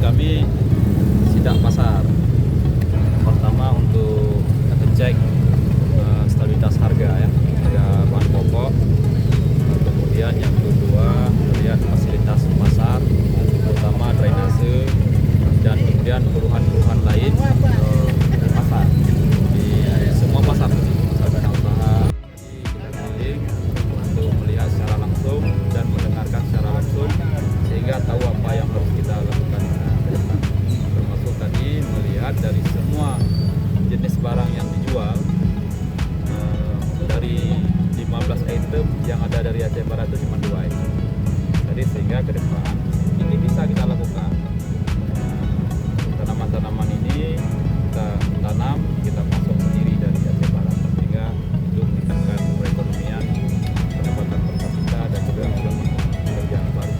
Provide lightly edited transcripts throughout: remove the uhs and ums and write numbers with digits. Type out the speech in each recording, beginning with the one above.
kami sidak pasar. Pertama untuk ngecek stabilitas harga ya, harga bahan pokok. Kemudian yang kedua melihat fasilitas pasar, terutama drainase dan kemudian keluhan-keluhan lain di pasar, di semua pasar badan usaha. Jadi kita keliling untuk melihat secara langsung dan mendengarkan secara langsung sehingga tahu apa yang harus kita lakukan ke depan. Termasuk tadi melihat dari semua jenis barang yang dijual, dari 15 item yang ada dari Aceh Barat itu cuma 2 item. Jadi sehingga ke depan ini bisa kita lakukan. Tanaman-tanaman ini kita tanam, kita pasok sendiri dari Aceh Barat sehingga itu meningkatkan perekonomian, pendapatan per kapita dan juga pekerjaan baru.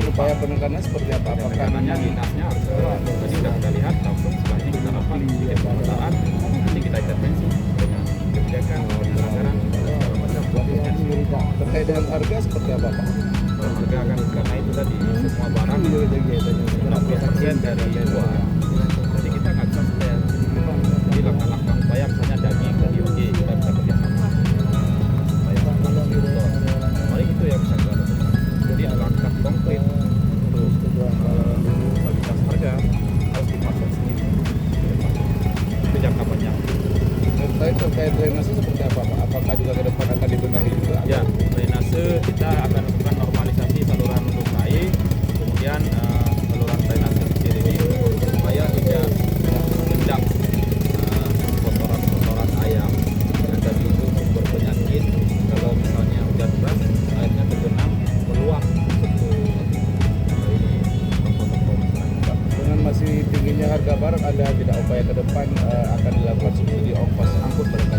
Upaya penekanannya seperti apa? Apakah Penekanannya dinasnya harus tadi sudah kita lihat langsung setelah ini kita lakukan bikin pemetaan, nanti kita intervensi dengan kebijakan anggaran segala macam buat intervensi. terkait dengan harga seperti apa, Pak? Kalau harga kan karena itu tadi semua barang 60% dari luar, jadi kita nggak bisa setel. Jadi langkah-langkah upaya misalnya daging tadi oke kita bisa kerjasama supaya disponsor. Paling itu yang bisa kita lakukan. Jadi langkah konkret untuk stabilitas harga harus dipasok sendiri. Itu jangka panjang. Terkait drainase seperti apa, Pak? Apakah juga ke depan akan dibenahi juga? Ya, drainase kita akan lakukan normalisasi saluran untuk air, kemudian saluran drainase kecil ini supaya tidak mengendap kotoran-kotoran ayam yang tadi itu sumber penyakit. Kalau misalnya hujan deras, airnya tergenang meluap ke ini toko-toko masyarakat. Dengan masih tingginya harga barang, ada tidak upaya ke depan akan dilakukan subsidi ongkos angkut mereka